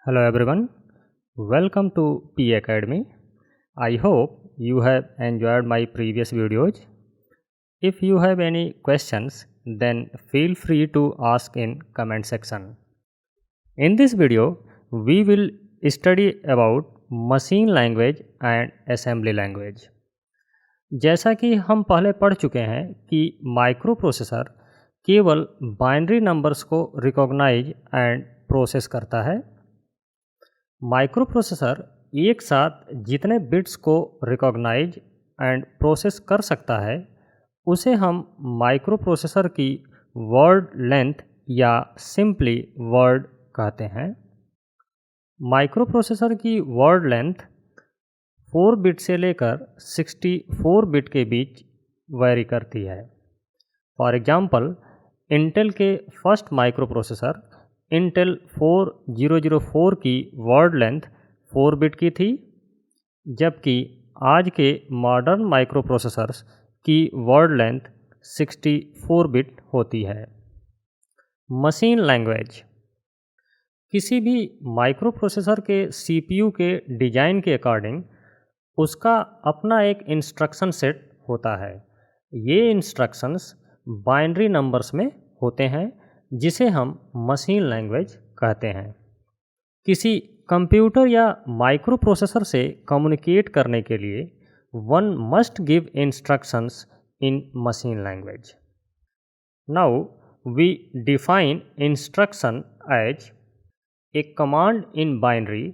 Hello everyone, welcome to P Academy. I hope you have enjoyed my previous videos. If you have any questions, then feel free to ask in comment section. In this video, we will study about machine language and assembly language. जैसा कि हम पहले पढ़ चुके हैं कि micro processor केवल binary numbers को रिकॉग्नाइज एंड प्रोसेस करता है। माइक्रो प्रोसेसर एक साथ जितने बिट्स को रिकॉग्नाइज एंड प्रोसेस कर सकता है उसे हम माइक्रो प्रोसेसर की वर्ड लेंथ या सिंपली वर्ड कहते हैं। माइक्रो प्रोसेसर की वर्ड लेंथ 4 बिट से लेकर 64 बिट के बीच वेरी करती है। फॉर एग्जांपल, इंटेल के फर्स्ट माइक्रो प्रोसेसर इंटेल 4004 की वर्ड लेंथ 4 बिट की थी, जबकि आज के मॉडर्न माइक्रो प्रोसेसर्स की वर्ड लेंथ 64 बिट होती है। मशीन लैंग्वेज किसी भी माइक्रो प्रोसेसर के सीपीयू के डिज़ाइन के अकॉर्डिंग उसका अपना एक इंस्ट्रक्शन सेट होता है। ये इंस्ट्रक्शंस बाइनरी नंबर्स में होते हैं जिसे हम मशीन लैंग्वेज कहते हैं। किसी कंप्यूटर या माइक्रो प्रोसेसर से कम्युनिकेट करने के लिए one must give instructions in machine language. Now we define instruction as a command in binary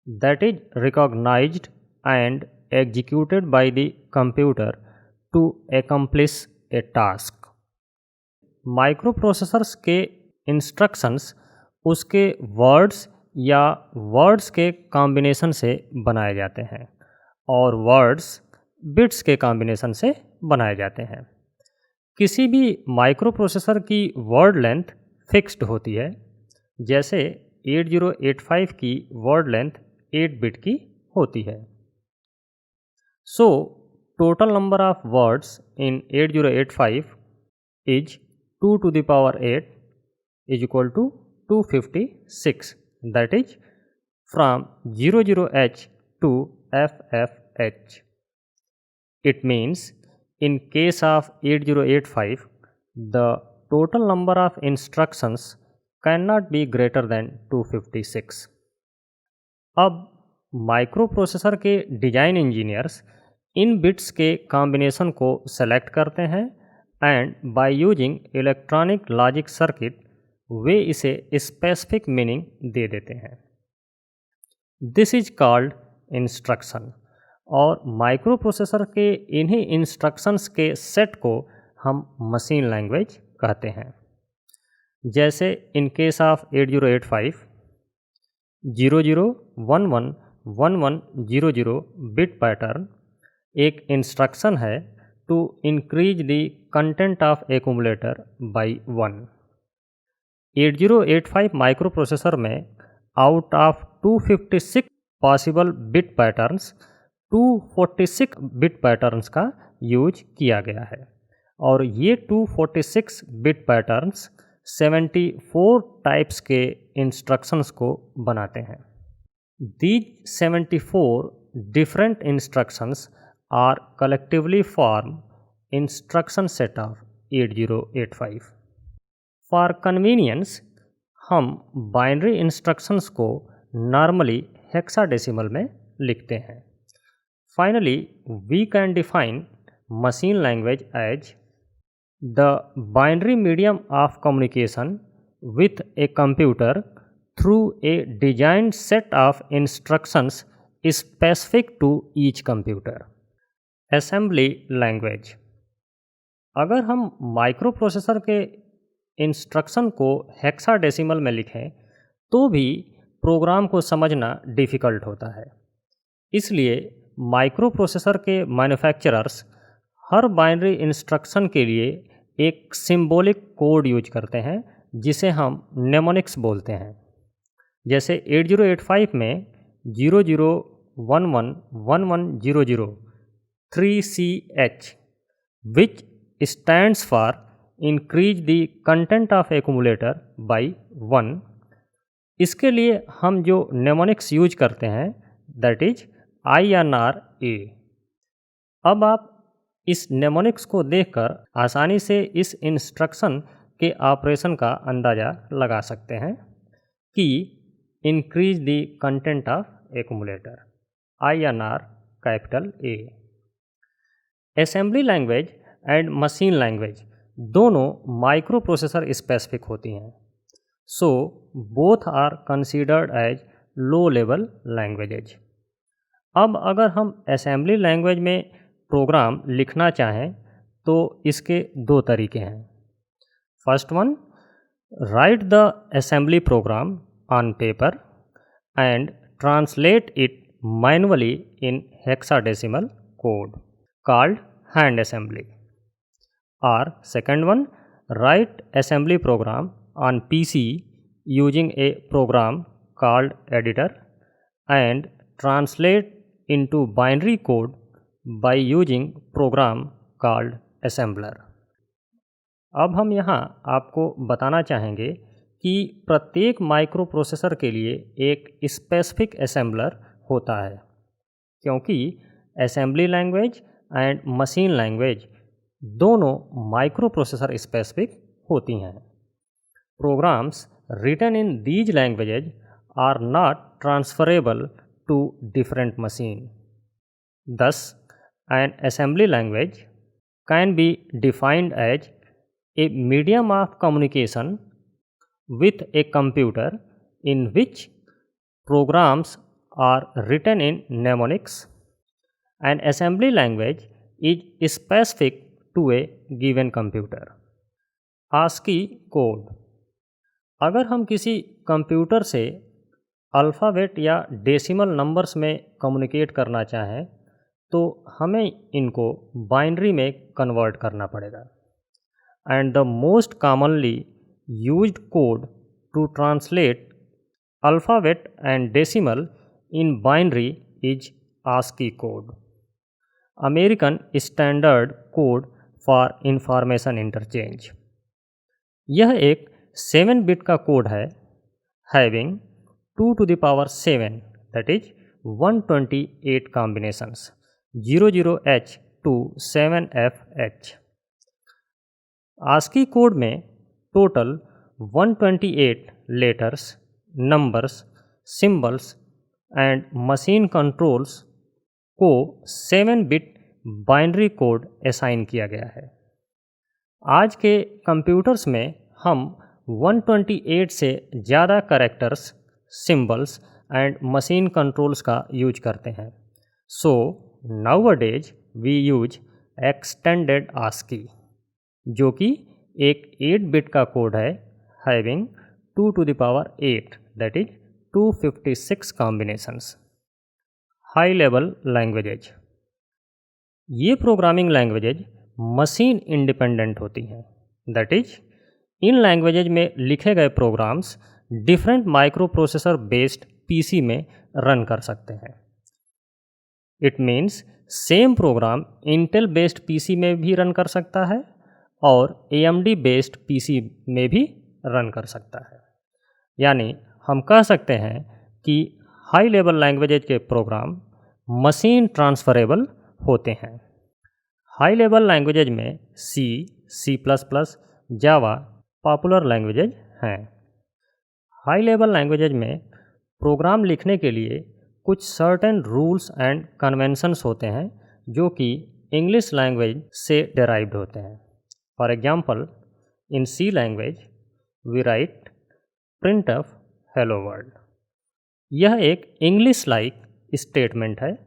that is recognized and executed by the computer to accomplish a task. Micro processors के instructions उसके words या words के combination से बनाए जाते हैं और words bits के कॉम्बिनेशन से बनाए जाते हैं। किसी भी माइक्रो प्रोसेसर की वर्ड लेंथ फिक्स्ड होती है, जैसे 8085 की वर्ड लेंथ 8 बिट की होती है। So total number of words in 8085 is 2 to the power 8 is equal to 256, that is from 00H to FFH. It means in case of 8085 the total number of instructions cannot be greater than 256. अब microprocessor के design engineers इन bits के combination को select करते हैं and by using electronic logic circuit वे इसे specific meaning दे देते हैं। दिस इज कॉल्ड इंस्ट्रक्शन और माइक्रो प्रोसेसर के इन्हीं इंस्ट्रक्शंस के सेट को हम मशीन लैंग्वेज कहते हैं। जैसे in case of 8085 00111100 bit pattern एक इंस्ट्रक्शन है to increase the content of accumulator by 1। 8085 microprocessor में out of 256 possible bit patterns 246 bit patterns का यूज किया गया है और ये 246 बिट पैटर्न्स 74 टाइप्स के इंस्ट्रक्शंस को बनाते हैं। These 74 different instructions are collectively form instruction set of 8085। For convenience हम बाइनरी इंस्ट्रक्शंस को नॉर्मली हेक्साडेसिमल में लिखते हैं। Finally we can define machine language as the binary medium of communication with a computer through a designed set of instructions specific to each computer. Assembly language अगर हम micro processor के instruction को hexadecimal में लिखें तो भी programme को समझना डिफ़िकल्ट होता है। इसलिए माइक्रो प्रोसेसर के मैन्युफैक्चरर्स हर बाइनरी इंस्ट्रक्शन के लिए एक सिंबॉलिक कोड यूज करते हैं जिसे हम नेमोनिक्स बोलते हैं। जैसे 8085 में 00111100 3CH which stands for increase the content of accumulator by 1 इसके लिए हम जो नेमोनिक्स यूज करते हैं दैट इज INRA। अब आप इस नेमोनिक्स को देखकर आसानी से इस इंस्ट्रक्शन के ऑपरेशन का अंदाज़ा लगा सकते हैं कि increase the content of accumulator INR capital A। Assembly language and machine language दोनों माइक्रो प्रोसेसर स्पेसिफिक होती हैं, so both are considered as low level languages. अब अगर हम असेंबली लैंग्वेज में प्रोग्राम लिखना चाहें तो इसके दो तरीके हैं। First one, write the assembly program on paper and translate it manually in hexadecimal code called hand assembly. और second one, write assembly program on PC using a program called editor and translate into binary code by using program called assembler। अब हम यहाँ आपको बताना चाहेंगे कि प्रत्येक micro processor के लिए एक स्पेसिफिक असेंबलर होता है, क्योंकि assembly language and machine language दोनों माइक्रो प्रोसेसर स्पेसिफिक होती हैं। Programs written in these languages are not transferable to different machines. Thus, an assembly language can be defined as a medium of communication with a computer in which programs are written in mnemonics. An assembly language is specific to a given computer. ASCII code। अगर हम किसी computer से alphabet या decimal numbers में communicate करना चाहें तो हमें इनको बाइनरी में कन्वर्ट करना पड़ेगा। And the most commonly used code to translate alphabet and decimal in binary is ASCII code, American standard code for information interchange. यह एक 7 बिट का कोड है, having 2 to the power 7 that is 128 combinations 00H to 7FH। ASCII code में total 128 letters, numbers, symbols and machine controls को 7 bit binary code assign किया गया है। आज के कंप्यूटर्स में हम 128 से ज़्यादा characters, symbols and machine controls का यूज करते हैं। So nowadays we use extended ASCII, जो कि एक 8 बिट का कोड है, having 2 to the power 8 that is 256 combinations. High level languages, ये प्रोग्रामिंग लैंग्वेजेज मशीन इंडिपेंडेंट होती हैं, दैट इज इन लैंग्वेजेज में लिखे गए programs different microprocessor based PC में रन कर सकते हैं। It means same program Intel based PC में भी रन कर सकता है और AMD बेस्ड PC में भी रन कर सकता है। यानी हम कह सकते हैं कि हाई लेवल लैंग्वेजेज के प्रोग्राम मशीन ट्रांसफरेबल होते हैं। हाई लेवल लैंग्वेजेज में C, C++, जावा पॉपुलर लैंग्वेजेज हैं। हाई लेवल लैंग्वेजेज में प्रोग्राम लिखने के लिए कुछ सर्टेन रूल्स एंड कन्वेंशंस होते हैं जो कि इंग्लिश लैंग्वेज से डेराइव्ड होते हैं। For example, in C language we write printf hello world. यह एक इंग्लिश लाइक स्टेटमेंट है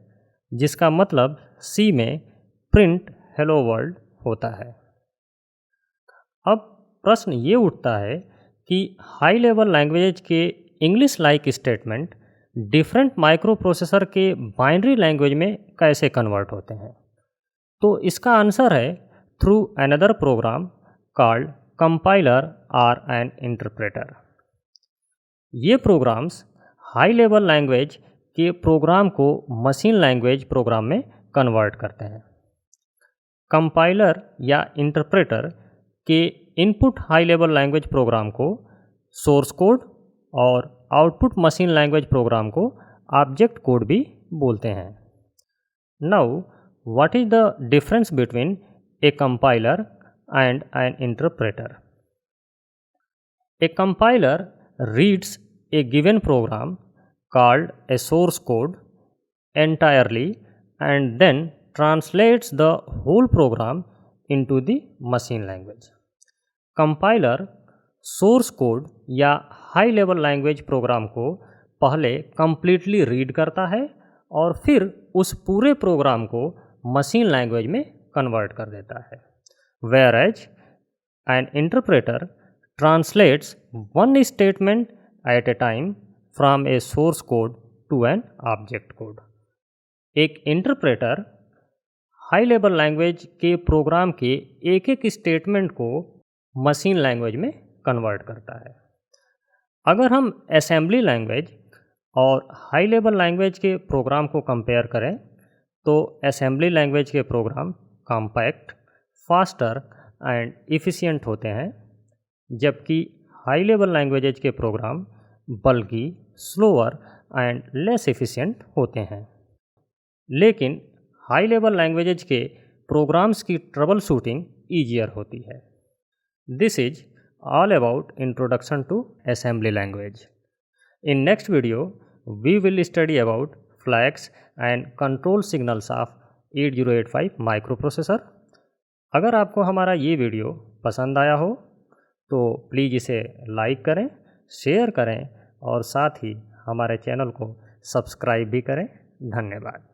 जिसका मतलब C में प्रिंट हेलो वर्ल्ड होता है। अब प्रश्न ये उठता है कि हाई लेवल लैंग्वेज के English like statement different microprocessor के बाइनरी लैंग्वेज में कैसे कन्वर्ट होते हैं। तो इसका आंसर है through another program called compiler और एन इंटरप्रेटर। ये प्रोग्राम्स हाई लेवल लैंग्वेज के प्रोग्राम को मशीन लैंग्वेज प्रोग्राम में कन्वर्ट करते हैं। कंपाइलर या इंटरप्रेटर के input high level language program को सोर्स कोड और आउटपुट मशीन लैंग्वेज प्रोग्राम को ऑब्जेक्ट कोड भी बोलते हैं। Now what is the difference between A compiler and N interpreter? A compiler reads a given program called a source code entirely and then translates the whole program into the machine language. Compiler source code या high level language program को पहले completely read करता है और फिर उस पूरे programme को मशीन लैंग्वेज में कन्वर्ट कर देता है। Whereas an interpreter translates one statement at a time from a source code to an object code. एक इंटरप्रेटर हाई लेवल लैंग्वेज के प्रोग्राम के एक एक स्टेटमेंट को मशीन लैंग्वेज में कन्वर्ट करता है। अगर हम असेंबली लैंग्वेज और हाई लेवल लैंग्वेज के प्रोग्राम को कंपेयर करें तो असेंबली लैंग्वेज के program compact, faster and efficient होते हैं, जबकि हाई लेवल लैंग्वेजेज के प्रोग्राम बल्कि स्लोअर एंड लेस एफिशिएंट होते हैं। लेकिन हाई लेवल लैंग्वेजेज के प्रोग्राम्स की ट्रबल शूटिंग ईजियर होती है। This is all about introduction to assembly language. In next video we will study about flags and control signals of 8085 micro processor. अगर आपको हमारा ये वीडियो पसंद आया हो तो प्लीज़ इसे लाइक करें, शेयर करें और साथ ही हमारे चैनल को सब्सक्राइब भी करें। धन्यवाद।